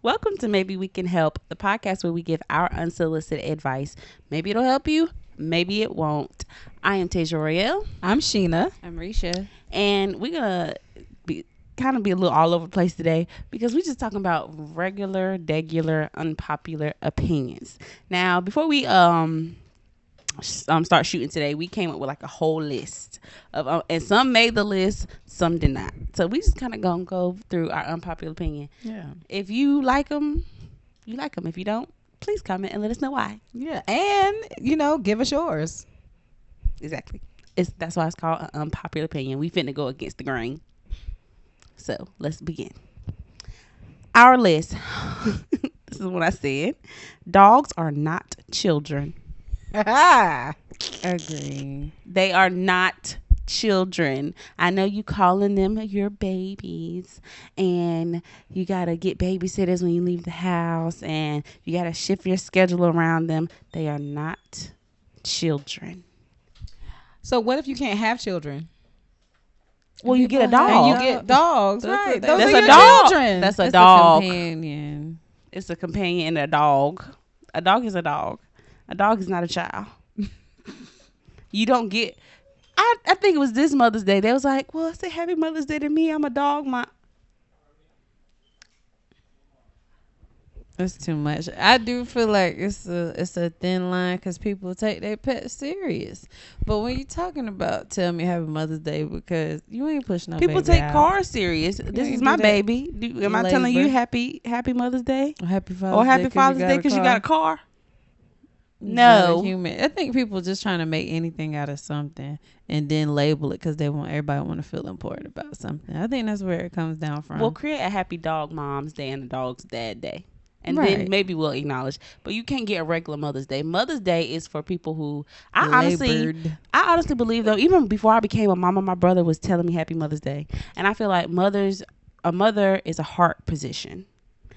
Welcome to Maybe We Can Help, the podcast where we give our unsolicited advice. Maybe it'll help you, maybe it won't. I am Tasia Royale. I'm Sheena. I'm Risha. And we're going to be a little all over the place today because we're just talking about regular, unpopular opinions. Now, before we start shooting today, we came up with like a whole list of and some made the list, some did not. So we just kind of gonna go through our unpopular opinion. Yeah. If you like them, you like them. If you don't, please comment and let us know why. Yeah. And, give us yours. Exactly. That's why it's called an unpopular opinion. We finna go against the grain. So let's begin. Our list. This is what I said. Dogs are not children. Agree. They are not children. I know you calling them your babies, and you gotta get babysitters when you leave the house, and you gotta shift your schedule around them. They are not children. So what if you can't have children? Well, you get a dog. And you get dogs, right? Those That's are a your dog. children. That's a It's dog. a companion. It's a companion and a dog. A dog is a dog. A dog is not a child. You don't get. I think it was this Mother's Day. They was like, well, say Happy Mother's Day to me. I'm a dog. That's too much. I do feel like it's a thin line because people take their pets serious. But when you're talking about tell me Happy Mother's Day, because you ain't pushing no People baby take out. cars serious. This is ain't my do that. baby. Am I telling you Labor. Happy Mother's Day Or Happy Father's or Day Happy Father's Day because you got a car? Not a No. human. I think people just trying to make anything out of something and then label it because they want everybody want to feel important about something. I think that's where it comes down from. We'll create a Happy Dog Mom's Day and a Dog's Dad Day. And Right. then maybe we'll acknowledge. But you can't get a regular Mother's Day. Mother's Day is for people who I honestly believe, though, even before I became a mama, my brother was telling me Happy Mother's Day. And I feel like a mother is a heart position.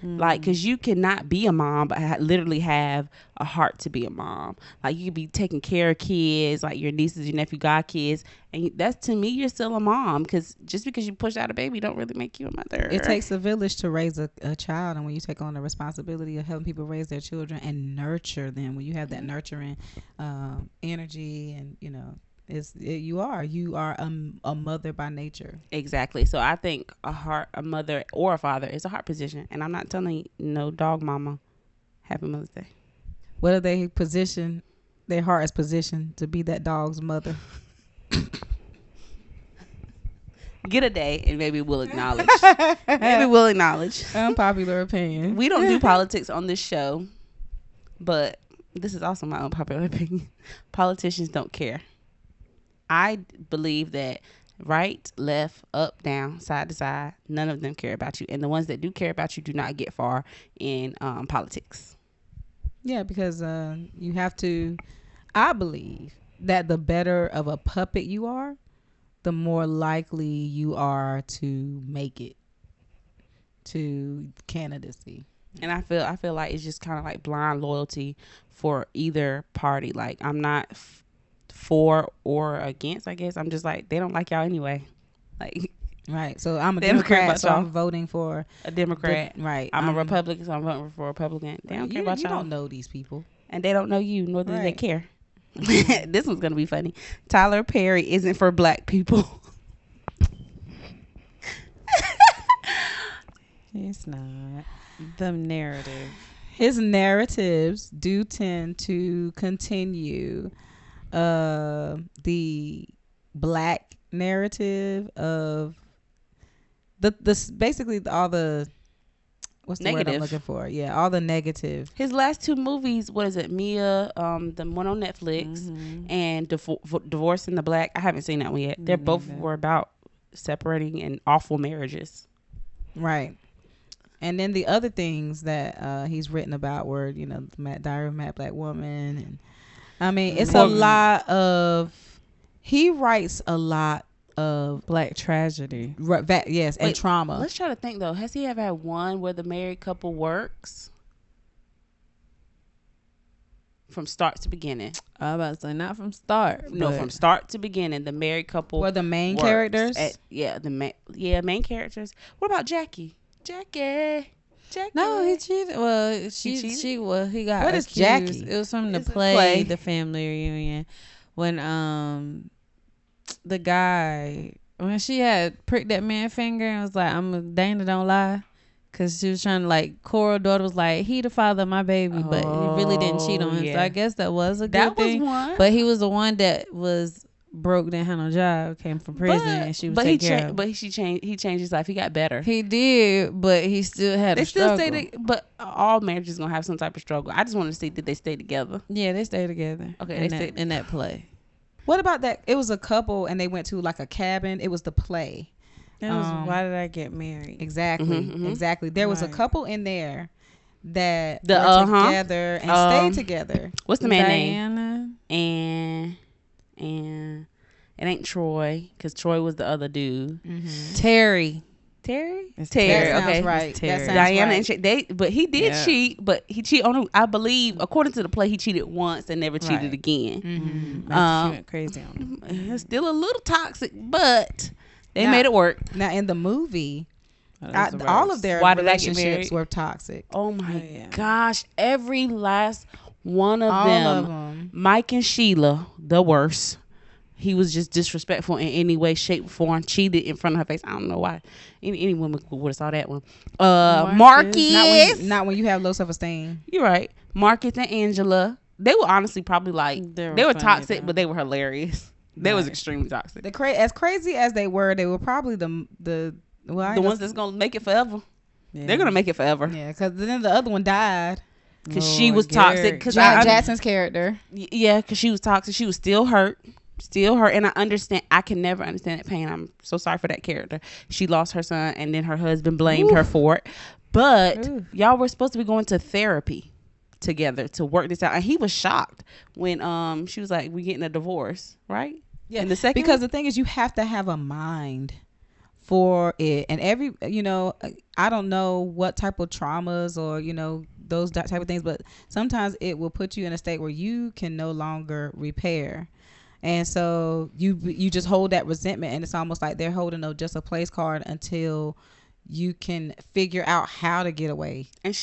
Like, because you cannot be a mom but literally have a heart to be a mom. Like, you could be taking care of kids, like your nieces, your nephew, god kids, and that's, to me, you're still a mom. Because just because you push out a baby don't really make you a mother. It takes a village to raise a child, and when you take on the responsibility of helping people raise their children and nurture them, when you have that nurturing energy, and you are a mother by nature. Exactly. So I think a mother or a father is a heart position, and I'm not telling no dog mama Happy Mother's Day. What if they position their heart is positioned to be that dog's mother? Get a day, and maybe we'll acknowledge. Unpopular opinion. We don't do politics on this show, but this is also my unpopular opinion. Politicians don't care. I believe that right, left, up, down, side to side, none of them care about you. And the ones that do care about you do not get far in politics. Yeah, because you have to, I believe that the better of a puppet you are, the more likely you are to make it to candidacy. And I feel like it's just kind of like blind loyalty for either party. Like, I'm not for or against, I guess. I'm just like, they don't like y'all anyway. Like, right. So I'm a they don't care Democrat, about so y'all. I'm voting for A Democrat. right. I'm a Republican, so I'm voting for a Republican. They don't care about you y'all. don't know these people. And they don't know you, nor do they Right. care. This one's going to be funny. Tyler Perry isn't for black people. It's not. The narrative. His narratives do tend to continue the black narrative of the basically all the what's the word Negative. I'm looking for? Yeah, all the negative. His last two movies, what is it? Mia, the one on Netflix, and Divorce in the Black. I haven't seen that one yet. They're both were about separating and awful marriages. Right. And then the other things that he's written about were, Diary of a Mad Black Woman. And I mean, it's a lot of, he writes a lot of Black tragedy. yes, and Wait, trauma. Let's try to think, though. Has he ever had one where the married couple works? From start to beginning. I was about to say not from start. No, but from start to beginning, the married couple Were the main works characters? main characters. What about Jackie? Jackie. Jackie. No, he cheated. Well, cheated? he got What is accused. Jackie? It was from the It's a play, play. The Family Reunion, when the guy, when she had pricked that man finger and was like, Dana don't lie. Cause she was trying to, like, Cora's daughter was like, he the father of my baby, but he really didn't cheat on him. yeah. So I guess that was a good That thing. was one. But he was the one that was broke, didn't have no job, came from prison, and she was taking care of. But he changed his life. He got better. He did, but he still had They a still struggle. but all marriages gonna have some type of struggle. I just want to see, did they stay together? Yeah, they stayed together. Okay, in that play. What about that? It was a couple and they went to like a cabin. It was the play. That was Why Did I Get Married? Exactly. Exactly. There was a couple in there that The, were together and stayed together. What's the man Diana. name? And it ain't Troy, because Troy was the other dude. Terry. Terry. It's Terry. That sounds Okay. right. Terry. That sounds Diana right. and but he did cheat, but he cheated on him. I believe, according to the play, he cheated once and never cheated Right. again. She went crazy on him. It's still a little toxic, but they Now- made it work. Now in the movie, That was the all worst. of their Why Did I Get relationships Married? were toxic. Oh my yeah. gosh, every last one of All them. of them. Mike and Sheila, the worst. He was just disrespectful in any way, shape, form. Cheated in front of her face. I don't know why. Any woman would have saw that one. Marcus. Not when you have low self-esteem. You're right. Marcus and Angela. They were honestly probably like they were funny, toxic, though. but they were hilarious. They was Right. extremely toxic. As crazy as they were probably the Ones that's gonna make it forever. Yeah. They're gonna make it forever yeah, because then the other one died. because she Lord, was toxic. Garrett. Because Jackson's character. yeah, because she was toxic. She was still hurt. And I understand. I can never understand that pain. I'm so sorry for that character. She lost her son, and then her husband blamed her for it. But y'all were supposed to be going to therapy together to work this out, and he was shocked when she was like, "We getting a divorce, right?" Yeah, in the second because the thing is, you have to have a mind for it, and I don't know what type of traumas or those type of things, but sometimes it will put you in a state where you can no longer repair. And so you just hold that resentment, and it's almost like they're holding just a place card until you can figure out how to get away. And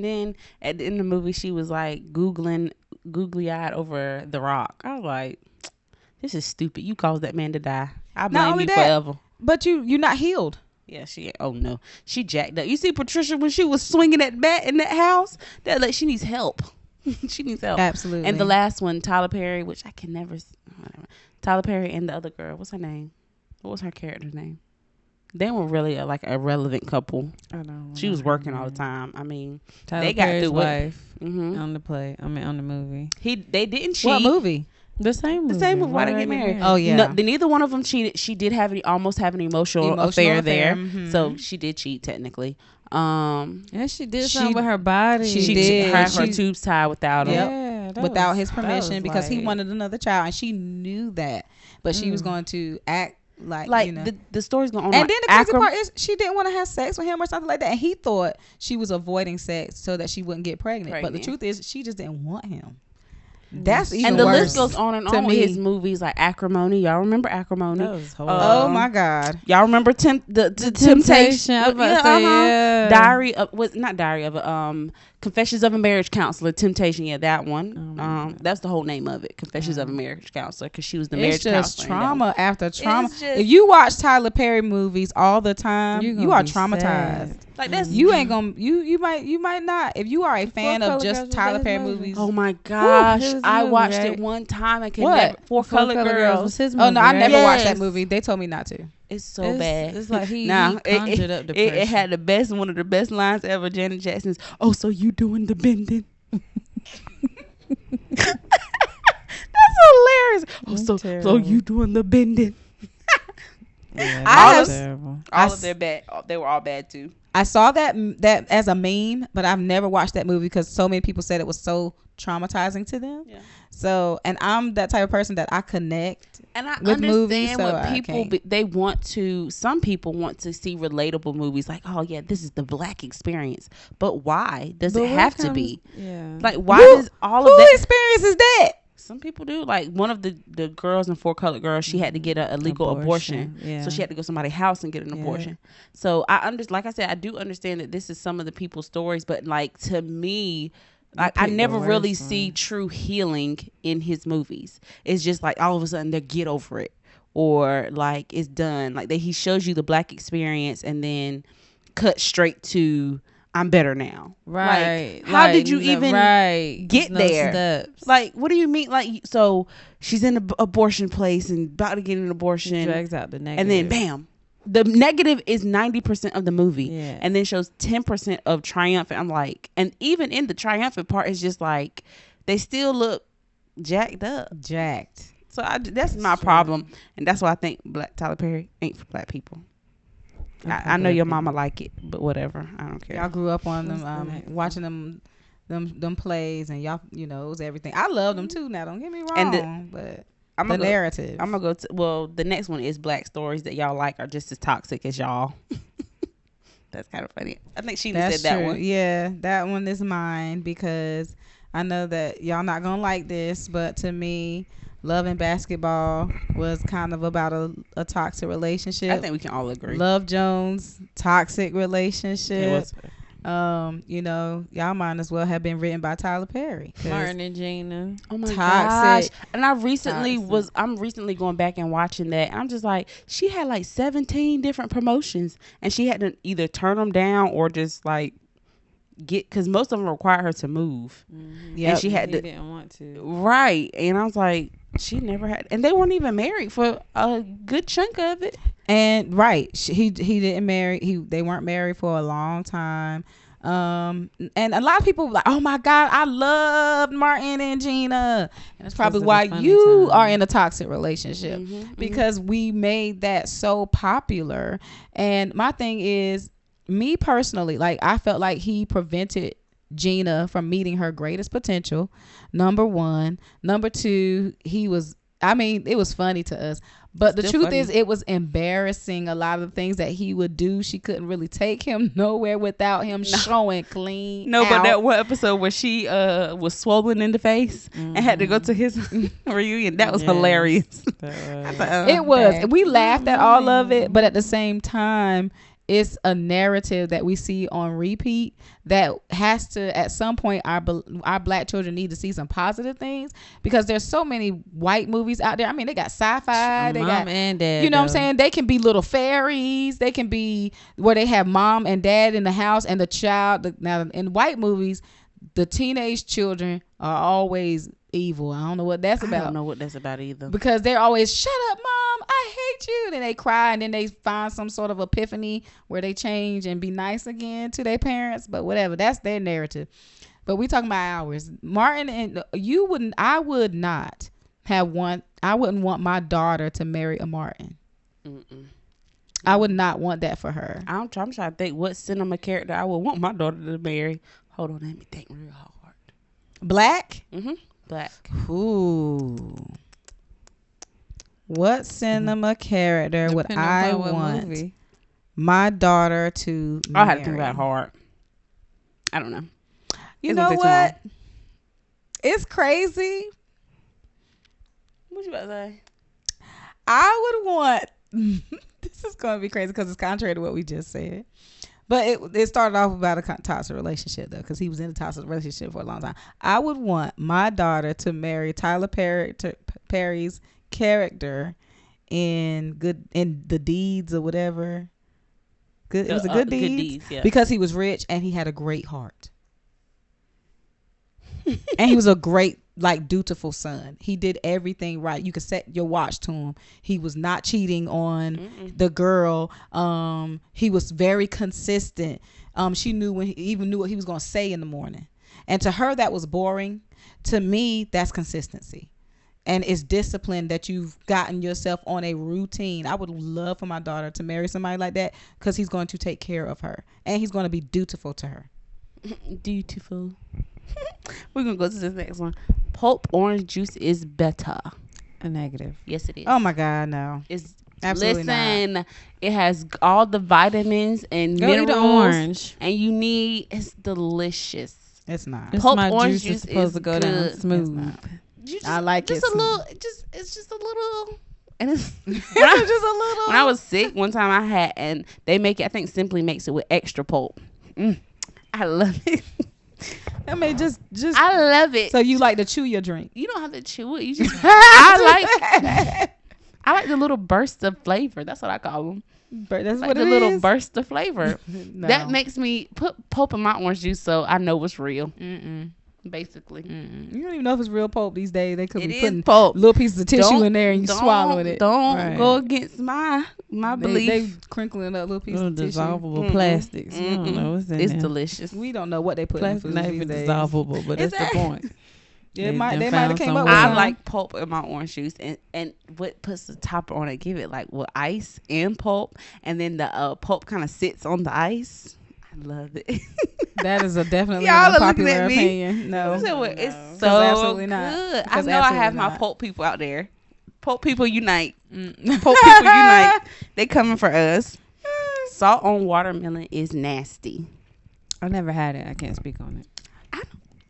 then at the end of the movie, she was like googly eyed over The Rock. I was like, this is stupid. You caused that man to die. I blame you forever. But you're not healed. Yeah, oh no, she jacked up. You see Patricia when she was swinging that bat in that house? That she needs help. She needs help. Absolutely. And the last one, Tyler Perry, which I can never. Whatever. Tyler Perry and the other girl. What's her name? What was her character's name? They were really a relevant couple. I don't know. She was working all the time. I mean, Tyler they got Perry's through wife it. Mm-hmm. on the play. I mean, on the movie. They didn't cheat. What movie? The same movie. The same movie. Why Did I Get Married? Oh yeah. No, neither one of them cheated. She did almost have an emotional affair there, so she did cheat technically. Yeah, she did something with her body. She did. Had her tubes tied without him. Yeah, without his permission, because he like- wanted another child, and she knew that, but she was going to act like the story's going on. And then the crazy part is she didn't want to have sex with him or something like that, and he thought she was avoiding sex so that she wouldn't get pregnant. But the truth is, she just didn't want him. That's even and the worse list goes on and to on with me. his movies like Acrimony. Y'all remember Acrimony? That was horrible. Oh my God! Y'all remember the Temptation? I was about to say, yeah. Diary of not Diary of Confessions of a Marriage Counselor. Temptation, yeah, that one. That's the whole name of it. Confessions of a Marriage Counselor, because she was the marriage It's just counselor. trauma after trauma. It's just- If you watch Tyler Perry movies all the time, You you gonna are be traumatized. sad. Like that's You ain't gonna you might not. If you are a fan of Color just Girls Tyler was Perry his movie. movies. Oh my gosh! it was a I movie, watched right? it one time. I could What? never. Four Color Girls. was his Oh movie, no, I never right? watched that Yes. movie. They told me not to. It's so bad. It's like he Nah, conjured up depression. it had one of the best lines ever. Janet Jackson's, "Oh, so you doing the bending?" That's hilarious. Oh, so terrible. you doing the bending? Yeah, I that was have- terrible. All of their bad. They were all bad too. I saw that as a meme, but I've never watched that movie because so many people said it was so traumatizing to them. Yeah. So, and I'm that type of person that I connect. And I with understand movies, so what I people can't. some people want to see relatable movies like, oh yeah, this is the Black experience. But why does But it what have to comes- be? Yeah. Like, why Who- does all Who of that? experiences that? Some people do. Like one of the girls in Four Colored Girls, she had to get a illegal abortion. Yeah. So she had to go to somebody's house and get an abortion. So like I said, I do understand that this is some of the people's stories, but like to me, like I never really see true healing in his movies. It's just like all of a sudden they get over it, or like it's done. Like he shows you the black experience and then cut straight to I'm better now. Right. Like, how did you even get there? Steps. Like, what do you mean? Like, so she's in an abortion place and about to get an abortion. Drags out the negative. And then bam. The negative is 90% of the movie. Yeah. And then shows 10% of triumphant. I'm like, and even in the triumphant part, it's just like, they still look jacked up. Jacked. So that's my problem. And that's why I think Tyler Perry ain't for black people. I know your mama like it, but whatever. I don't care. Y'all grew up on them, watching them plays, and y'all, it was everything. I love them too. Now, don't get me wrong, but the narrative. I'm gonna go to. Well, the next one is black stories that y'all like are just as toxic as y'all. That's kind of funny. I think Sheena said that one. Yeah, that one is mine because I know that y'all not gonna like this, but to me, Love and Basketball was kind of about a toxic relationship. I think we can all agree. Love Jones, toxic relationship. Y'all might as well have been written by Tyler Perry. Martin and Gina. Oh my gosh. And I'm recently going back and watching that. And I'm just like, she had like 17 different promotions and she had to either turn them down or just like because most of them required her to move. Mm-hmm. Yeah. And she had to. Didn't want to. Right. And I was like, she never had, and they weren't even married for a good chunk of it. And he didn't marry. They weren't married for a long time. And a lot of people were like, oh my God, I loved Martin and Gina. And that's probably why you are in a toxic relationship because we made that so popular. And my thing is, me personally, like I felt like he prevented Gina from meeting her greatest potential. Number one. Number two, it was funny to us, but the truth is it was embarrassing. A lot of the things that he would do, she couldn't really take him nowhere without him showing clean out. But that one episode where she was swollen in the face and had to go to his reunion, that was hilarious. It was. We laughed at all of it, but at the same time, it's a narrative that we see on repeat that has to, at some point, our black children need to see some positive things because there's so many white movies out there. I mean, they got sci-fi, they got, and dad, you know what I'm saying? They can be little fairies. They can be where they have mom and dad in the house and the child. Now, in white movies, the teenage children are always evil. I don't know what that's about. I don't know what that's about either. Because they're always, shut up, mom, I hate you. And then they cry and then they find some sort of epiphany where they change and be nice again to their parents. But whatever, that's their narrative. But we talking about ours. Martin, and I wouldn't want my daughter to marry a Martin. Mm-mm. I would not want that for her. I'm trying to think what cinema character I would want my daughter to marry. Hold on, let me think real hard. Black? Mm-hmm. Black. Ooh. What cinema character would I want my daughter to marry? I'll have to think about it hard. I don't know. You know what? It's crazy. What you about to say? I would want... This is going to be crazy because it's contrary to what we just said. But it started off about a toxic relationship, though, because he was in a toxic relationship for a long time. I would want my daughter to marry Tyler Perry's character in The Deeds or whatever. It was a Good Deeds. Good Deeds, yeah. Because he was rich and he had a great heart. And he was a great, dutiful son. He did everything right. You could set your watch to him. He was not cheating on the girl. He was very consistent. She knew when he knew what he was going to say in the morning. And to her, that was boring. To me, that's consistency. And it's discipline that you've gotten yourself on a routine. I would love for my daughter to marry somebody like that because he's going to take care of her. And he's going to be dutiful to her. Dutiful. We're going to go to this next one. Pulp orange juice is better. A negative. Yes, it is. Oh, my God, no. It's absolutely not. It has all the vitamins and minerals. Eat an orange. And you need, it's delicious. It's not. It's Pulp my orange juice is supposed to go down smooth. I like just it. a little. It's just a little. And it's Just a little. when I was sick one time I had, and they make it. I think Simply makes it with extra pulp. I love it. I mean, just. I love it. So you like to chew your drink? You don't have to chew it. You just. I like the little bursts of flavor. That's what I call them. But that's Like what the it little is. burst of flavor. No. That makes me put pulp in my orange juice, so I know it's real. Basically, You don't even know if it's real pulp these days. They could it be is putting pulp. little pieces of tissue in there and you swallowing it. Don't Right. go against my belief. They crinkling up little pieces Little of tissue. dissolvable plastics. You don't know what's in It's there. delicious. We don't know what they put in Plastic food not these even days. dissolvable, but that's the point. They They might done have came found up some with way. I something. like pulp in my orange juice, and what puts the topper on it, give it like with ice and pulp, and then the pulp kind of sits on the ice. I love it. That is a definitely Y'all an are looking unpopular at me. opinion. No. It's Because so absolutely good. not. I Because know I absolutely have my not. pulp people out there. Pulp people unite. Pulp people unite. They coming for us. Salt on watermelon is nasty. I never had it. I can't speak on it.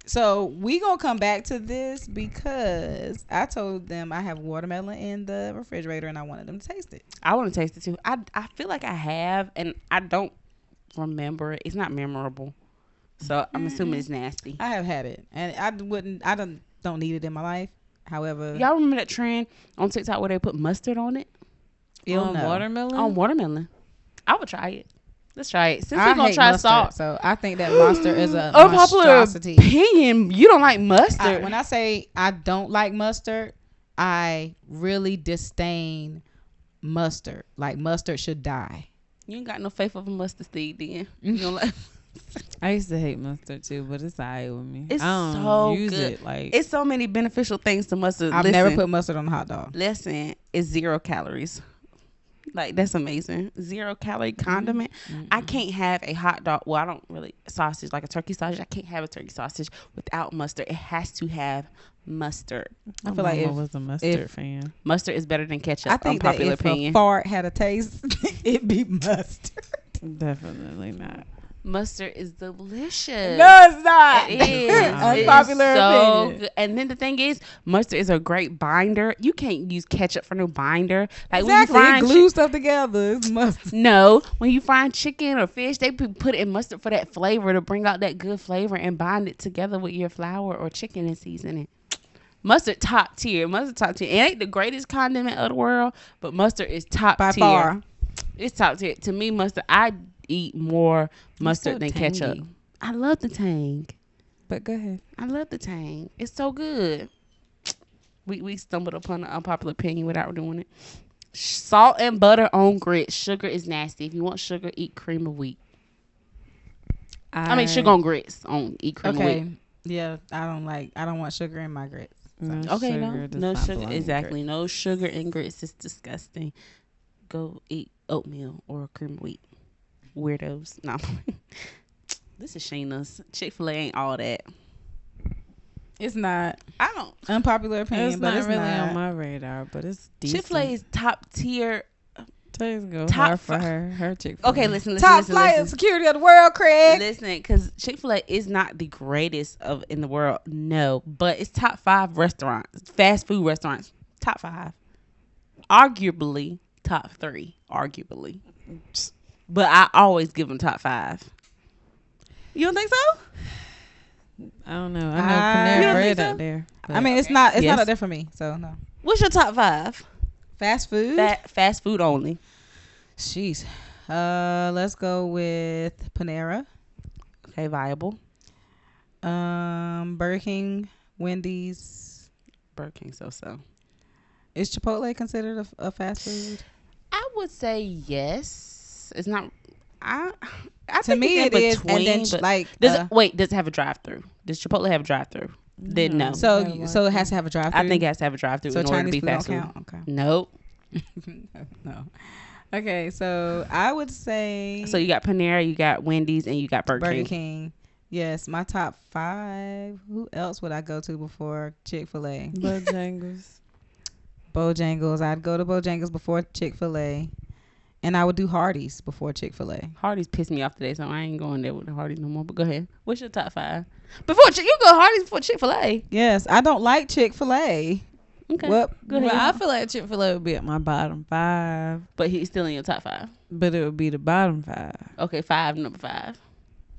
So we gonna come back to this because I told them I have watermelon in the refrigerator and I wanted them to taste it. I want to taste it too. I feel like I have, and I don't remember it. It's not memorable, so I'm assuming it's nasty. I have had it and I don't need it in my life. However, Y'all remember that trend on TikTok where they put mustard on it? you'll know. Watermelon? On watermelon. I would try it. Let's try it. Since I we're gonna hate try mustard, salt. so I think that mustard is a Unpopular monstrosity. opinion. You don't like mustard. When I say I don't like mustard, I really disdain mustard. Like mustard should die. You ain't got no faith of a mustard seed, then. You don't like. I used to hate mustard too, but it's alright with me. It's I don't so use good. it like It's so many beneficial things to mustard. I've never put mustard on a hot dog. Listen, it's 0 calories. Like, that's amazing. 0 calorie condiment. I can't have a hot dog. Well, I don't really sausage, like a turkey sausage. I can't have a turkey sausage without mustard. It has to have mustard. I feel like I if was a mustard fan. Mustard is better than ketchup. I think that Unpopular if opinion. a fart had a taste, it'd be mustard. Definitely not. Mustard is delicious. No, it's not. It is. Unpopular It is so opinion. good. And then the thing is, mustard is a great binder. You can't use ketchup for no binder. Like Exactly. when you It fry glues stuff together. It's mustard. no, when you fry chicken or fish, they put it in mustard for that flavor to bring out that good flavor and bind it together with your flour or chicken and season it. Mustard top tier. Mustard top tier. It ain't the greatest condiment of the world, but mustard is top By tier. far. It's top tier. To me, mustard. I eat more mustard so than tangy. ketchup. I love the tang. But go ahead. I love the tang. It's so good. We stumbled upon an unpopular opinion without doing it. Salt and butter on grits. Sugar is nasty. If you want sugar, eat cream of wheat. I mean sugar on grits. Eat cream of Okay. wheat. Yeah, I don't want sugar in my grits. No Okay, sugar does no not sugar. belong in Exactly. No sugar in grits. It's disgusting. Go eat oatmeal or cream of wheat. Weirdos. No. This is Sheena's. Chick-fil-A ain't all that. It's not. I don't. Unpopular opinion, It's but not it's really not. on my radar, but it's decent. Chick-fil-A is top tier. Today's go top hard for fi- her Chick-fil-A. Okay, listen. Top flight of security of the world, Craig. Listen, because Chick-fil-A is not the greatest in the world. No, but it's top 5 restaurants, fast food restaurants. Top 5, arguably top 3, arguably. But I always give them top 5. You don't think so? I don't know. I know You Panera don't Bread think so? out there. I mean, it's not Yes. up there for me. So no. What's your top 5? Fast food. Fast food only. Jeez. Let's go with Panera. Okay, viable. Burger King, Wendy's. Burger King, so. Is Chipotle considered a fast food? I would say yes. It's not. I To think me, it's it in is. between, And then but like, does it have a drive-through? Does Chipotle have a drive-through? Then no. so it has to have a drive-through. I think it has to have a drive-through so in order to Chinese be food don't fast food. count. Okay. Nope. No. Okay, so I would say So you got Panera, you got Wendy's, and you got Burger King. Yes, my top 5. Who else would I go to before Chick-fil-A? Bojangles. Bojangles. I'd go to Bojangles before Chick-fil-A. And I would do Hardee's before Chick-fil-A. Hardee's pissed me off today, so I ain't going there with the Hardee's no more. But go ahead. What's your top 5? You go Hardee's before Chick-fil-A. Yes, I don't like Chick-fil-A. Okay. Well, Go ahead. I feel like Chick-fil-A would be at my bottom 5. But he's still in your top 5. But it would be the bottom 5. Okay, number 5.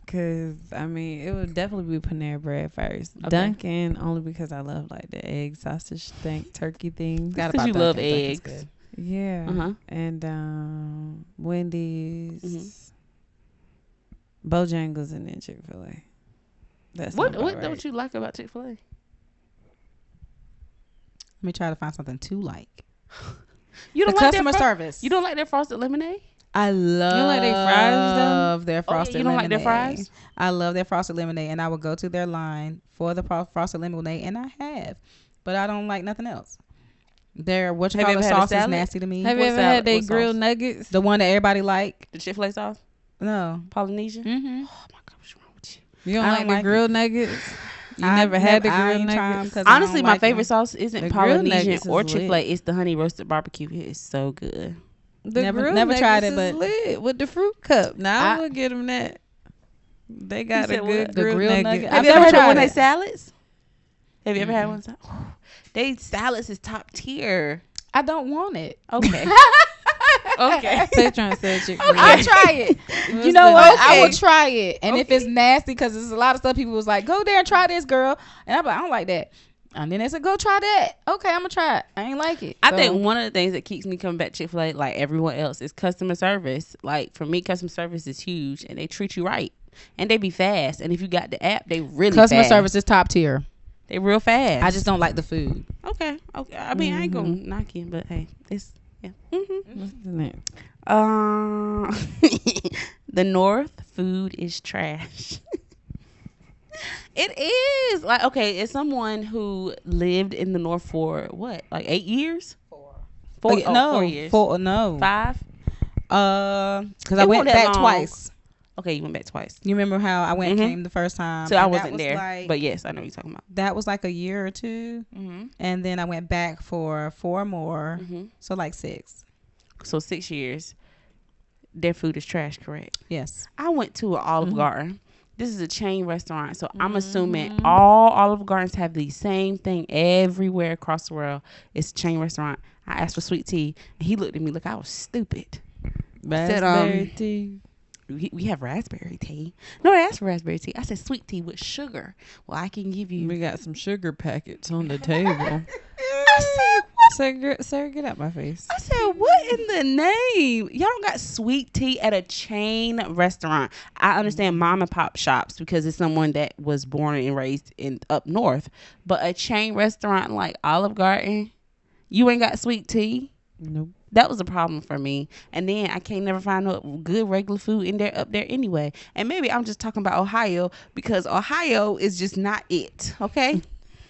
Cause I mean, it would definitely be Panera Bread first. Okay. Dunkin' only because I love like the egg sausage turkey thing. Because you love eggs. Yeah. And Wendy's, Bojangles, and then Chick-fil-A. That's what right. don't you like about Chick-fil-A? Let me try to find something to like. You don't the like customer service. You don't like their frosted lemonade? I love. You like their fries though? Their frosted you don't lemonade. like their fries? I love their frosted lemonade, and I would go to their line for the frosted lemonade, and I have, but I don't like nothing else. Their sauce is nasty to me. Have you ever had their grilled nuggets? The one that everybody like. The Chick-fil-A sauce? No. Polynesian? Mm-hmm. Oh my God, what's wrong with you? You don't like the grilled nuggets? You I never had the grilled nuggets? Honestly, my favorite sauce isn't The grilled Polynesian nuggets or is Chick-fil-A. It's the honey roasted barbecue. It is so good. Never tried it, but lit with the fruit cup. Now I would get them that. They got a good grilled nugget. Have you ever had one of their salads? Have you ever had one? They salads is top tier. I don't want it. Okay. Okay. They trying to sell Chick-fil-A. I'll try it. You know what? Okay. I will try it. And if it's nasty, because there's a lot of stuff people was like, go there and try this, girl. And I'm like, I don't like that. And then they said, go try that. Okay, I'm going to try it. I ain't like it. I think one of the things that keeps me coming back to Chick-fil-A, like everyone else, is customer service. Like, for me, customer service is huge, and they treat you right. And they be fast. And if you got the app, they really Customer fast. service is top tier. They real fast. I just don't like the food. Okay. I mean, I ain't going to knock you, but hey, it's, yeah. What's the name? The North food is trash. It is like, okay, as someone who lived in the North for what, like 8 years? 4 years. 4 no 5. Because I went back twice. Okay, you went back twice. You remember how I came the first time? So I wasn't there, but yes, I know what you're talking about. That was like a year or 2, and then I went back for 4 more, so like 6. So 6 years. Their food is trash, correct? Yes. I went to an Olive Garden. This is a chain restaurant, so I'm assuming all Olive Gardens have the same thing everywhere across the world. It's a chain restaurant. I asked for sweet tea, and he looked at me like I was stupid. Raspberry tea. We have raspberry tea. No, I asked for raspberry tea. I said sweet tea with sugar. Well, I can give you. We got some sugar packets on the table. I said, what? Sir, get out my face. I said, what in the name? Y'all don't got sweet tea at a chain restaurant. I understand mom and pop shops because it's someone that was born and raised in up north. But a chain restaurant like Olive Garden, you ain't got sweet tea? Nope. That was a problem for me. And then I can't never find no good regular food in there up there anyway. And maybe I'm just talking about Ohio because Ohio is just not it. Okay.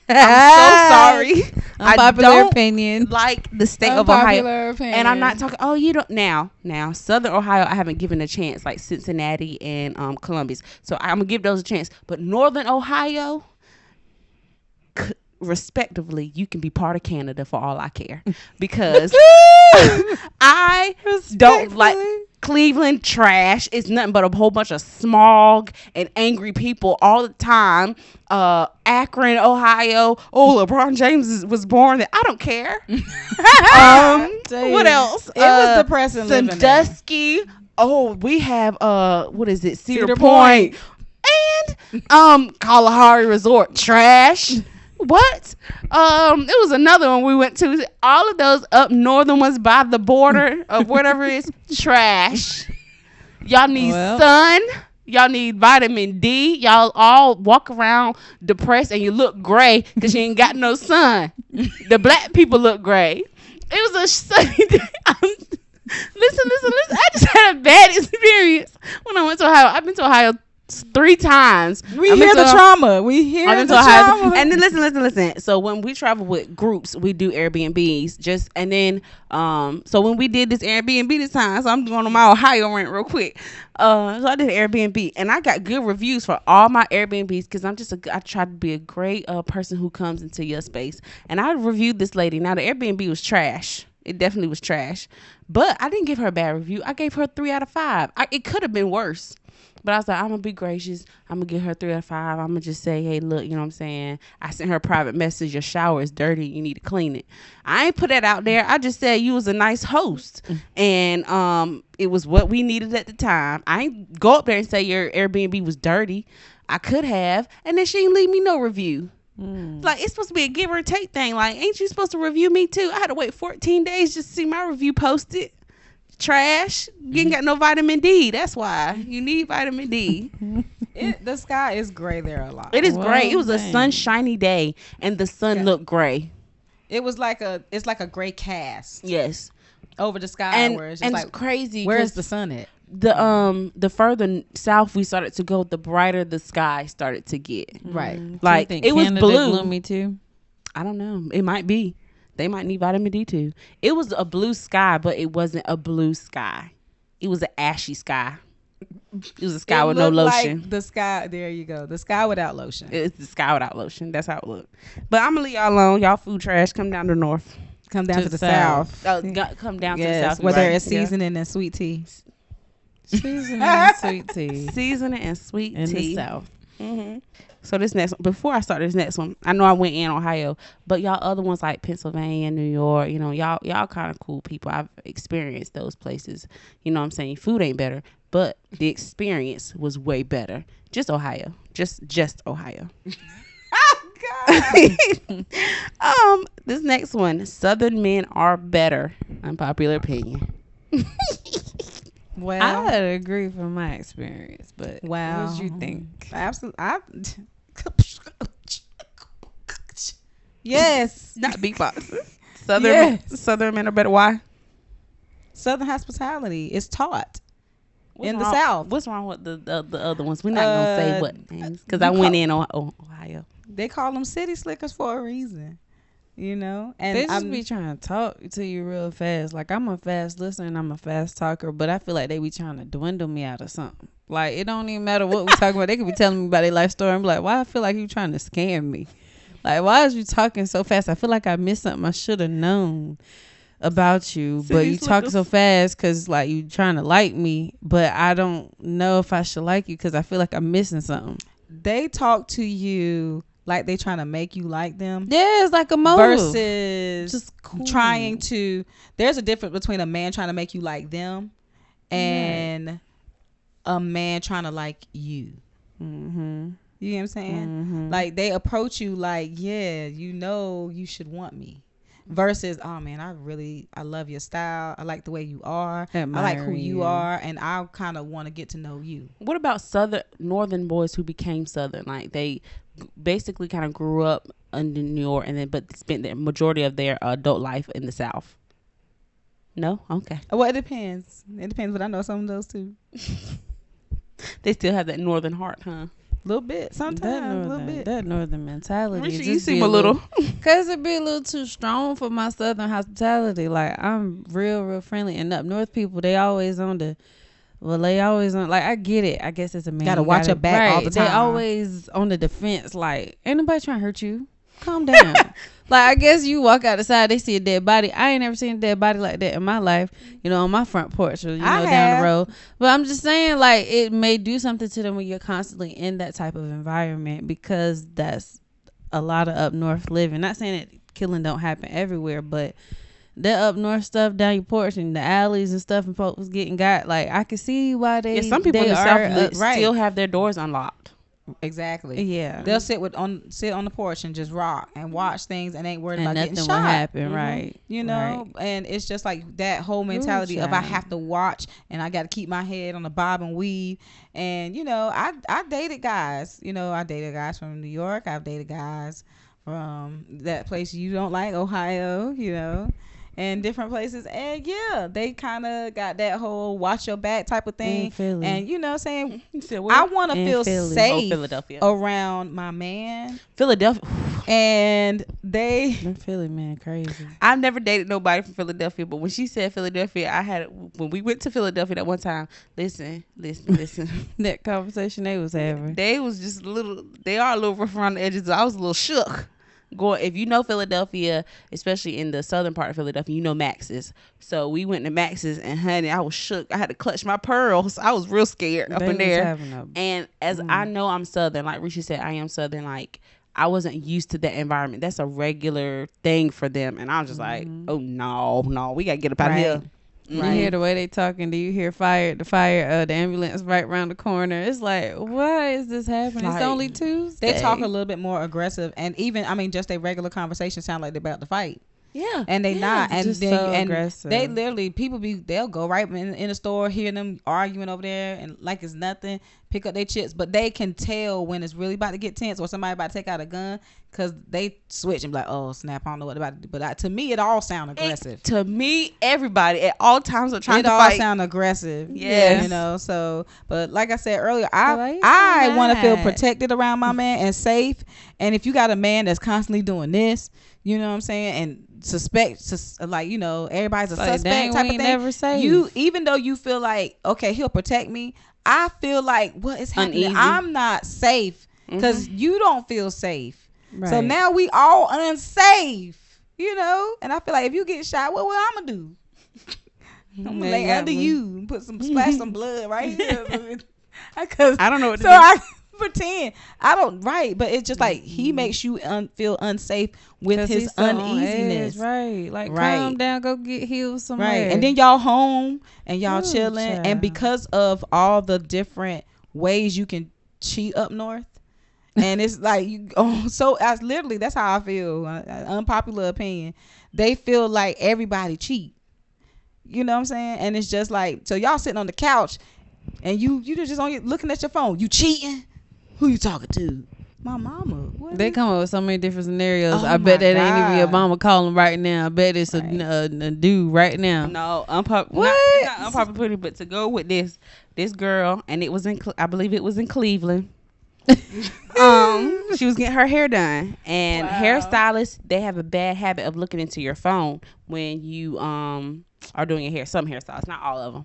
I'm so sorry. Unpopular opinion. Like the state of Ohio. Opinion. And I'm not talking, you don't now Southern Ohio, I haven't given a chance, like Cincinnati and Columbus. So I'm gonna give those a chance. But Northern Ohio, respectively, you can be part of Canada for all I care, because I don't like Cleveland. Trash. It's nothing but a whole bunch of smog and angry people all the time. Akron, Ohio. Oh, LeBron James was born there. I don't care. What else? It was depressing. Sandusky. Oh, we have what is it? Cedar Point. And Kalahari Resort. Trash. What? It was another one we went to. All of those up northern ones by the border of whatever it is, trash. Y'all need sun. Y'all need vitamin D. Y'all all walk around depressed and you look gray because you ain't got no sun. The black people look gray. It was a sunny day. Listen. I just had a bad experience when I went to Ohio. I've been to Ohio 3 times. We hear the trauma. And then listen. So when we travel with groups, we do Airbnbs. So when we did this Airbnb this time, so I'm going on my Ohio rant real quick. So I did Airbnb, and I got good reviews for all my Airbnbs because I try to be a great person who comes into your space. And I reviewed this lady. Now the Airbnb was trash. It definitely was trash. But I didn't give her a bad review. I gave her 3 out of 5. It could have been worse. But I was like, I'm going to be gracious. I'm going to give her 3 out of 5. I'm going to just say, hey, look, you know what I'm saying? I sent her a private message. Your shower is dirty. You need to clean it. I ain't put that out there. I just said you was a nice host. And it was what we needed at the time. I ain't go up there and say your Airbnb was dirty. I could have. And then she didn't leave me no review. Like, it's supposed to be a give or take thing. Like, ain't you supposed to review me too? I had to wait 14 days just to see my review posted. Trash. You ain't got no vitamin D. That's why you need vitamin D. The sky is gray there a lot. It is gray. It was a sunshiny day, and the sun looked gray. It's like a gray cast. Yes, over the sky. And, where it's just and like, it's crazy. Where's the sun at? The further south we started to go, the brighter the sky started to get. Right. Like, it was blue. Gloomy too. I don't know. It might be. They might need vitamin D too. It was a blue sky, but it wasn't a blue sky. It was an ashy sky. It was a sky with no lotion. Like the sky. There you go. The sky without lotion. It's the sky without lotion. That's how it looked. But I'm gonna leave y'all alone. Y'all food trash. Come down to the north. Come down to the south. Come down to the south. Where there is seasoning and sweet tea. Seasoning and sweet tea. Seasoning and sweet in tea. the south. Mm-hmm. So this next one, before I start this next one, I know I went in Ohio, but y'all other ones like Pennsylvania, New York, you know, y'all kind of cool people. I've experienced those places. You know what I'm saying? Food ain't better, but the experience was way better. Just Ohio. Just Ohio. Oh God. This next one, Southern men are better. Unpopular opinion. Well, I would agree from my experience, but what do you think? Absolutely. Yes. Not beatbox. Southern men are better. Why? Southern hospitality is taught in the wrong, South. What's wrong with the other ones? We're not gonna say what names because I went in on Ohio. They call them city slickers for a reason. You know, and they just be trying to talk to you real fast. Like, I'm a fast listener and I'm a fast talker, but I feel like they be trying to dwindle me out of something. Like, it don't even matter what we talking about. They could be telling me about their life story and be like, why I feel like you trying to scam me? Like, why is you talking so fast? I feel like I missed something I should have known about you, but you talk so fast because like you trying to like me, but I don't know if I should like you because I feel like I'm missing something. They talk to you like they trying to make you like them. Yeah, it's like a motive. Versus just trying to. There's a difference between a man trying to make you like them and a man trying to like you. Mm-hmm. You know what I'm saying? Mm-hmm. Like, they approach you like, yeah, you know, you should want me. Versus, oh man, I love your style. I like the way you are. I like who you are, and I kind of want to get to know you. What about northern boys who became Southern? Like, they basically kind of grew up in New York but spent the majority of their adult life in the South. No? Okay. Well, it depends. It depends, but I know some of those too. They still have that northern heart, huh? A little bit, sometimes. A little bit. That northern mentality. You seem a little. Because it be a little too strong for my southern hospitality. Like, I'm real friendly. And up north people, they always on, like, I get it. I guess it's a man. Gotta watch your back all the time. They always on the defense. Like, ain't nobody trying to hurt you. Calm down. Like, I guess you walk out the side, they see a dead body. I ain't never seen a dead body like that in my life, you know, on my front porch or, down the road. But I'm just saying, like, it may do something to them when you're constantly in that type of environment, because that's a lot of up north living. Not saying that killing don't happen everywhere, but that up north stuff down your porch and the alleys and stuff and folks getting got, like, I can see why they. Yeah, some people in the South still have their doors unlocked. Exactly. Yeah. They'll sit on the porch and just rock and watch things and ain't worried about getting shot. Nothing will happen, mm-hmm. Right? You know, right. And it's just like that whole mentality of I have to watch and I got to keep my head on the bob and weave. And you know, I dated guys. You know, I dated guys from New York. I've dated guys from that place you don't like, Ohio. You know. And different places, and yeah, they kind of got that whole watch your back type of thing. And you know what I'm saying, I want to feel safe around my man. Philadelphia. And they Philly man crazy. I've never dated nobody from Philadelphia, but when she said Philadelphia, when we went to Philadelphia that one time, listen that conversation they was having, they was just they are a little rough around the edges. I was a little shook. If you know Philadelphia, especially in the southern part of Philadelphia, you know Max's. So we went to Max's, and honey, I was shook. I had to clutch my pearls. I was real scared up in there. And as I know I'm southern, like Risha said, I am southern. Like, I wasn't used to that environment. That's a regular thing for them. And I was just like, oh, no, we got to get up out of here. You hear the way they talking. Do you hear the ambulance right around the corner? It's like, why is this happening? It's only Tuesday. They talk a little bit more aggressive, and even just their regular conversation sound like they're about to fight. Yeah, and they not, and just then so and aggressive. They literally they'll go right in the store, hear them arguing over there, and like it's nothing, pick up their chips, but they can tell when it's really about to get tense or somebody about to take out a gun, because they switch and be like, oh snap, I don't know what about to do. But to me, it all sound aggressive. To me, everybody at all times are trying to fight. It all sound aggressive. Yes. So, but like I said earlier, I want to feel protected around my man and safe. And if you got a man that's constantly doing this, you know what I'm saying, and everybody's a suspect type of thing. Never safe. Even though you feel like, okay, he'll protect me, I feel like what is happening? Uneasy. I'm not safe because you don't feel safe. Right. So now we all unsafe, and I feel like if you get shot, what I'm gonna do? I'm gonna lay under you and put splash some blood right here. Cause I don't know what to do. I pretend I don't, but it's just like he makes you feel unsafe with his uneasiness, right? Like, calm down, go get healed somewhere, right? And then y'all home and y'all chilling, and because of all the different ways you can cheat up north, and it's like that's how I feel. Unpopular opinion, they feel like everybody cheat. You know what I'm saying? And it's just like, so y'all sitting on the couch, and you just on looking at your phone. You cheating? Who you talking to? My mama. They come up with so many different scenarios. I bet that ain't even your mama calling right now. I bet it's a dude right now. No, not unpopular, but to go with this girl, and it was I believe it was in Cleveland. She was getting her hair done, and hairstylists, they have a bad habit of looking into your phone when you are doing your hair. Some hairstylists, not all of them.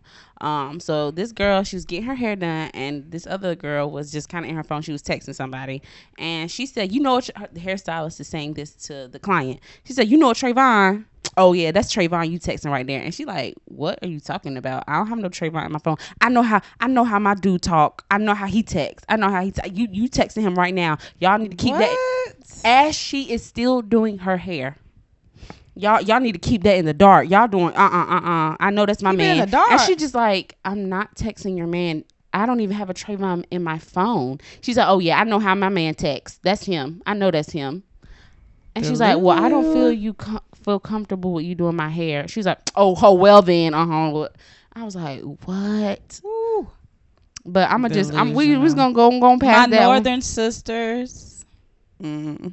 So this girl, she was getting her hair done, and this other girl was just kind of in her phone. She was texting somebody, and she said, "You know what?" The hairstylist is saying this to the client. She said, "You know what, Trayvon? Oh yeah, that's Trayvon you texting right there." And she like, "What are you talking about? I don't have no Trayvon in my phone. I know how my dude talk. I know how he texts. I know how you texting him right now. Y'all need to keep that." As she is still doing her hair, y'all need to keep that in the dark. Y'all doing I know that's my man. In the dark. And she just like, "I'm not texting your man. I don't even have a Trayvon in my phone." She's like, "Oh yeah, I know how my man texts. That's him. I know that's him." And she's like, "Well, I don't feel feel comfortable with you doing my hair." She's like, "Oh, well then, I was like, "What?" Ooh. But we was gonna go past my that northern one. Sisters. Mm-hmm.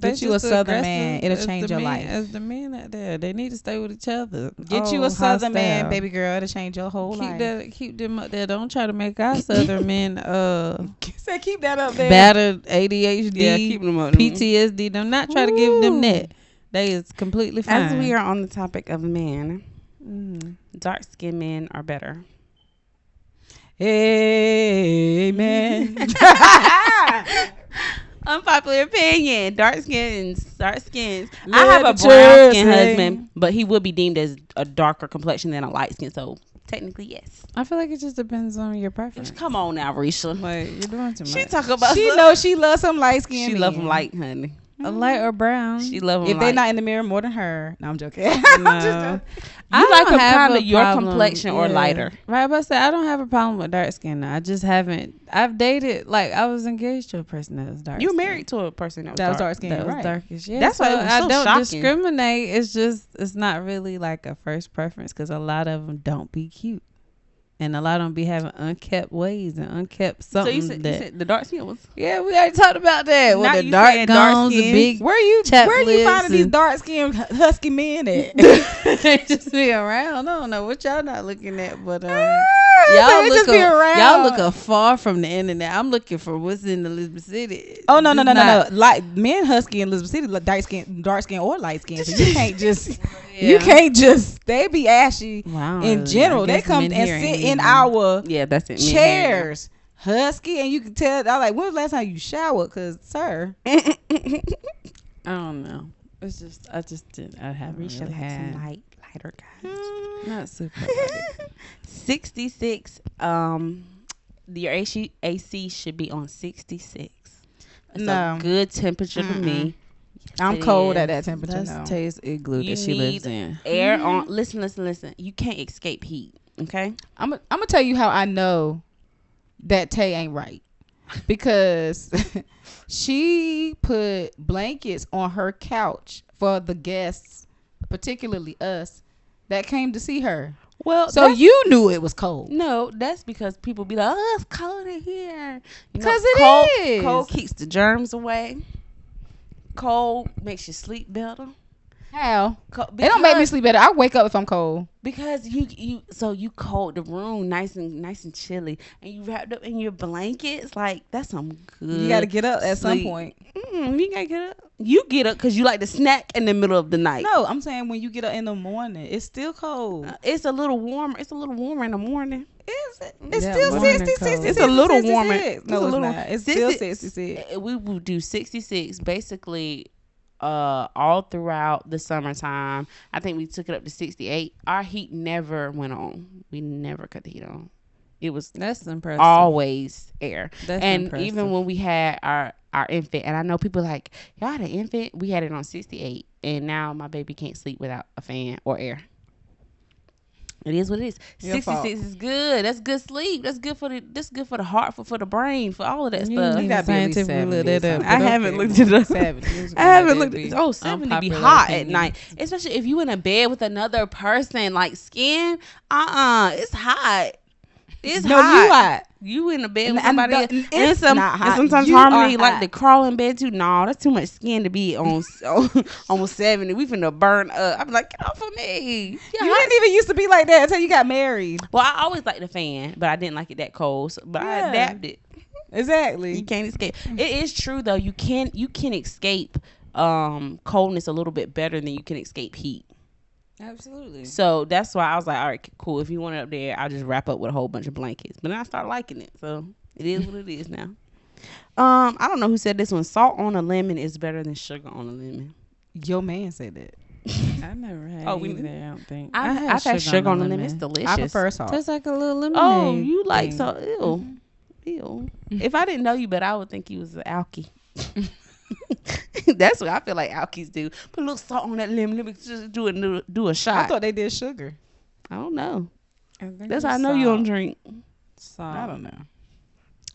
Get you a southern man, it'll change your life. As the men out there, they need to stay with each other. Get you a southern man, baby girl, it'll change your whole life. Keep them up there. Don't try to make our southern men say keep that up there. Battered ADHD, keep them up. PTSD. Do not try to give them that. They is completely fine. As we are on the topic of men, dark skinned men are better. Amen. Unpopular opinion. Dark skins. I have a brown skin husband, but he would be deemed as a darker complexion than a light skin. So technically, yes. I feel like it just depends on your preference. Come on now, Risha. Like, you're doing too much. She talk about. She knows she loves some light skin. She love them light, honey. A light or brown. She love them if they're not in the mirror more than her. No, I'm joking. No. I'm just joking. You like a kind of your complexion or lighter. Right, but I say I don't have a problem with dark skin. I just haven't. I've dated, like, I was engaged to a person that was dark. You married to a person that was dark skin. That was darkish. Yeah, that's why it was so I don't shocking. Discriminate. It's just, it's not really like a first preference because a lot of them don't be cute. And a lot of them be having unkept ways and unkept something. So you said the dark skin was? Yeah, we already talked about that. With the dark gums, the big where you finding these dark skinned husky men at? They just be around. I don't know what y'all not looking at, but y'all look afar from the internet. I'm looking for what's in Elizabeth City. Oh no. Like men husky in Elizabeth City, like dark skin or light skin. So you can't just you can't just. They be ashy in general. They come and sit in our that's it. Chairs. Husky, and you can tell. I like, when was the last time you showered? Cause sir, I don't know. It's just I just didn't. I haven't Risha really likes some had. lighter guys. Not super light. 66. Your AC should be on 66. It's a good temperature for me. I'm cold at that temperature. That's Tay's igloo You that she lives need in. air on. Listen. You can't escape heat. Okay. I'm gonna tell you how I know that Tay ain't right, because she put blankets on her couch for the guests, particularly us, that came to see her. Well, so you knew it was cold. No, that's because people be like, "Oh, it's cold in here." Because cold, it is. Cold keeps the germs away. Cold makes you sleep better. How? It don't make me sleep better. I wake up if I'm cold. Because you cold the room nice and chilly, and you wrapped up in your blankets. Like, that's some good. You got to get up at sleep. some point. You gotta get up. You get up because you like to snack in the middle of the night. No, I'm saying when you get up in the morning, it's still cold. It's a little warmer. It's a little warmer in the morning. Is it? It's still 66. It's a little warmer. No, it's not. It's still 66. We will do 66 basically all throughout the summertime. I think we took it up to 68. Our heat never went on. We never cut the heat on. It was That's impressive. Always air. That's and impressive. Even when we had our infant, and I know people like, y'all had an infant, we had it on 68, and now my baby can't sleep without a fan or air. It is what it is. Your 66 fault. is good. That's good sleep. That's good for the heart, for the brain, for all of that stuff. You got to be at least 70. I haven't looked it up. 70. I haven't looked at it. 70 be Unpopular hot opinion. at night. Especially if you in a bed with another person, like skin. It's hot. It's No, hot. you hot. You in a bed with And somebody else. it's not hot. And sometimes You Harmony are like hot. to crawl in bed too. No, that's too much skin to be on almost 70. We finna burn up. I'm like, get off of me. You didn't even used to be like that until you got married. Well, I always liked the fan, but I didn't like it that cold. But I adapted. Exactly. You can't escape. It is true though. You can escape coldness a little bit better than you can escape heat. Absolutely. So that's why I was like, all right, cool. If you want it up there, I'll just wrap up with a whole bunch of blankets. But then I started liking it, so it is what it is now. I don't know who said this one. Salt on a lemon is better than sugar on a lemon. Your man said that. I never had Oh, we either. didn't? I don't think. I've had sugar on the lemon. It's delicious. I prefer salt. Tastes like a little lemonade. Oh, you like thing. salt? Ew. Ew. If I didn't know you better, I would think you was an alky. That's what I feel like alkies do. Put a little salt on that lemon. Let me just do a shot. I thought they did sugar. I don't know. I think That's how I it's know you don't salt. drink. Salt. I don't know.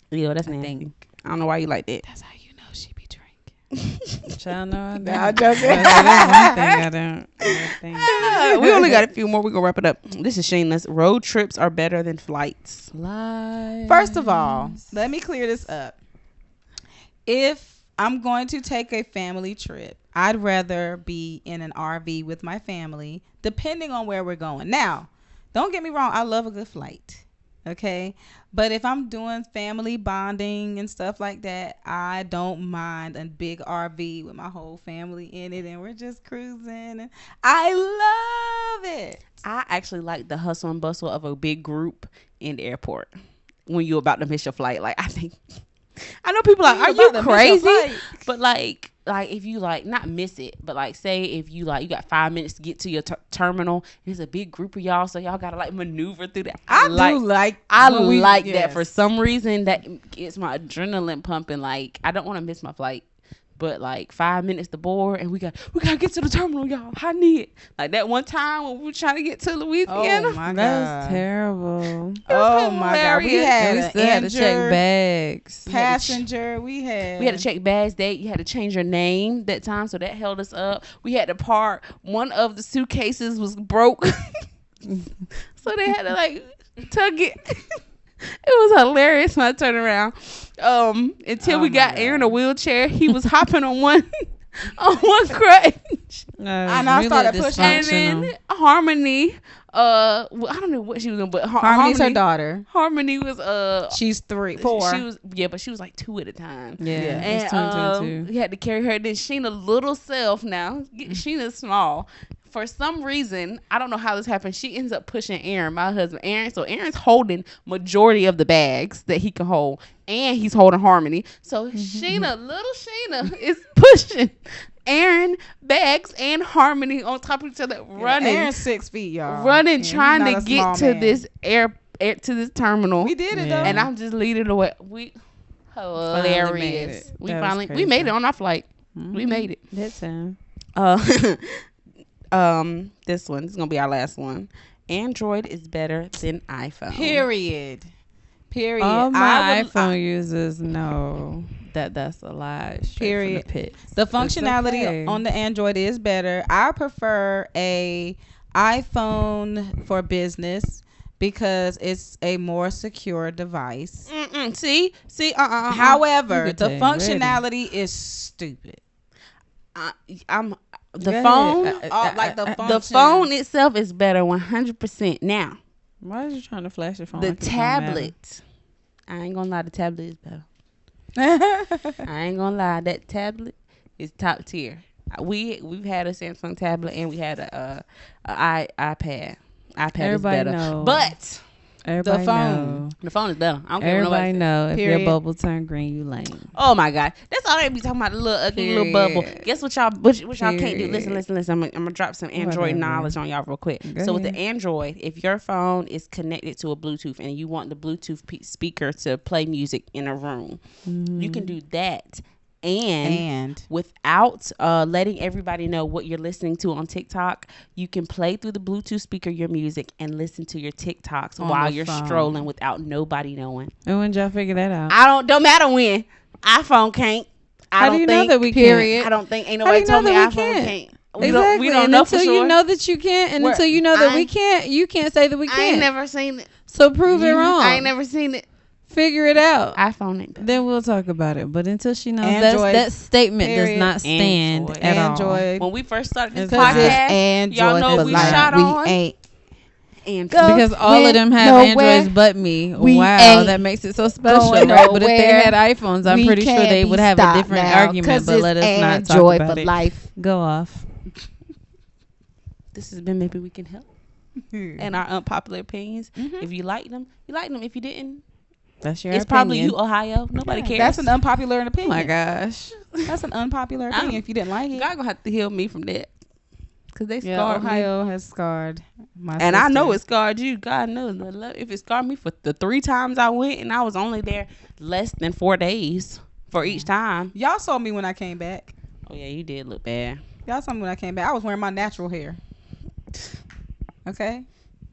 Yeah, that's I nasty. think. I don't know why you like that. That's how you know she be drinking. Child, no, I don't. Nah, I'm joking. That's one thing I don't. We only got a few more. We're going to wrap it up. This is shameless. Road trips are better than flights. Lies. First of all, let me clear this up. If I'm going to take a family trip, I'd rather be in an RV with my family, depending on where we're going. Now, don't get me wrong. I love a good flight. Okay. But if I'm doing family bonding and stuff like that, I don't mind a big RV with my whole family in it and we're just cruising. And I love it. I actually like the hustle and bustle of a big group in the airport when you're about to miss your flight. Like, I know people are like, are you crazy? But like if you like not miss it, but like say if you like you got 5 minutes to get to your terminal, there's a big group of y'all, so y'all gotta like maneuver through that. I like that for some reason. That gets my adrenaline pumping. Like I don't want to miss my flight. But like 5 minutes to board, and we gotta get to the terminal, y'all. I need it. Like that one time when we were trying to get to Louisiana. Oh my god, That was terrible. Oh my god, we had We still had to check bags. passenger. We had to check bags. You had to change your name that time, so that held us up. We had to park. One of the suitcases was broke, so they had to like tug it. It was hilarious when I turned around. Until we got Aaron in a wheelchair, he was hopping on one crutch. and I started pushing. And then Harmony, I don't know what she was doing, but Harmony's her daughter. Harmony was She's 4. But she was like 2 at a time. Yeah, And we had to carry her. Then Sheena little self now. Sheena's small. For some reason, I don't know how this happened. She ends up pushing Aaron, my husband, Aaron. So Aaron's holding majority of the bags that he can hold, and he's holding Harmony. So little Sheena is pushing Aaron, Bags, and Harmony on top of each other running. Aaron's 6 feet, y'all. Running, trying to get to man. this air to this terminal. We did it though. And I'm just leading the way. We hilarious. We made it on our flight. Mm-hmm. We made it. That's him. This one. This is gonna be our last one. Android is better than iPhone. Period. All my iPhone users know that's a lie. Period. The functionality on the Android is better. I prefer a iPhone for business because it's a more secure device. See. However, the functionality is stupid. The phone itself is better 100%. Now, why are you trying to flash your phone? The tablet. I ain't gonna lie, the tablet is better. I ain't gonna lie, that tablet is top tier. We've had a Samsung tablet and we had a iPad. Everybody is better, but the phone is better. I don't care. Everybody know if your bubble turn green, you lame. Oh my god, that's all they be talking about. The little ugly little bubble. Guess what y'all? What y'all can't do? Listen. I'm gonna drop some Android knowledge on y'all real quick. So with the Android, if your phone is connected to a Bluetooth and you want the Bluetooth speaker to play music in a room, you can do that. And without letting everybody know what you're listening to on TikTok, you can play through the Bluetooth speaker your music and listen to your TikToks while you're strolling without nobody knowing. And when y'all figure that out? Don't matter when. iPhone can't. How do you know that we can't? I don't think ain't nobody told me iPhone can't. We don't know for sure. Until you know that you can't, and until you know that we can't, you can't say that we can't. I ain't never seen it. So prove it wrong. I ain't never seen it. Figure it out. iPhone ain't better. Then we'll talk about it. But until she knows that statement does not stand at all. When we first started this podcast, y'all know we shot on. Because all of them have Androids but me. Wow, that makes it so special, right? But if they had iPhones, I'm pretty sure they would have a different argument. But let us not talk about it. Life. Go off. This has been Maybe We Can Help. And our unpopular opinions. If you liked them, you liked them. If you didn't, that's your opinion. Probably you, Ohio. Nobody cares. That's an unpopular opinion. Oh my gosh. That's an unpopular opinion if you didn't like it. God gonna have to heal me from that. Cause they scarred Ohio has scarred my and sister. I know it scarred you. God knows. If it scarred me for the 3 times I went and I was only there less than 4 days for each time. Y'all saw me when I came back. Oh yeah, you did look bad. Y'all saw me when I came back. I was wearing my natural hair. Okay?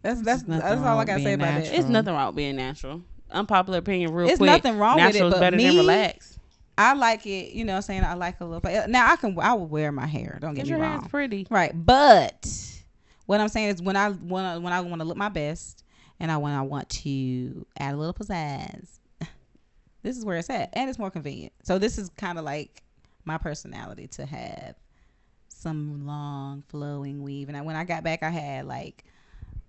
That's all I gotta say about it. It's nothing wrong with being natural. Unpopular opinion real it's quick. It's nothing wrong with it, but better than relax. I like it, you know what I'm saying? I like a little. Now I will wear my hair. Don't get me wrong. Your hair's pretty. Right. But what I'm saying is when I want to look my best and when I want to add a little pizzazz, this is where it's at. And it's more convenient. So this is kind of like my personality to have some long flowing weave. And when I got back, I had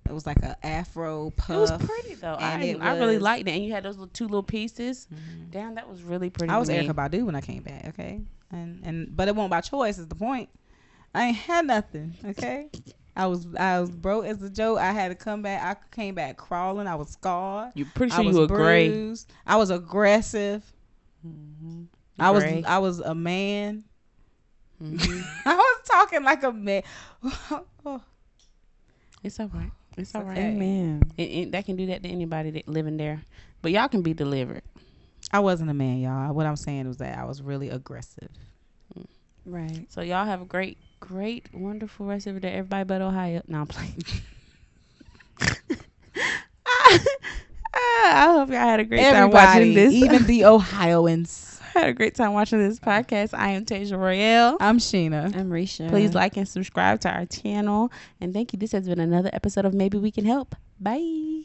it was like an afro puff. It was pretty though. I really liked it. And you had those 2 little pieces. Damn, that was really pretty. I was Erykah Badu when I came back. Okay, but it wasn't by choice. Is the point? I ain't had nothing. Okay, I was broke as a joke. I had to come back. I came back crawling. I was scarred. You pretty sure you were bruised. I was aggressive. I was a man. I was talking like a man. It's all right. It's all right. Amen. That can do that to anybody that living there. But y'all can be delivered. I wasn't a man, y'all. What I'm saying was that I was really aggressive. Right. So y'all have a great, wonderful rest of the day. Everybody but Ohio. No, I'm playing. I hope y'all had a great time watching this. Even the Ohioans. Had a great time watching this podcast. I am Tasia Royale. I'm Sheena. I'm Risha. Please like and subscribe to our channel. And thank you. This has been another episode of Maybe We Can Help. Bye.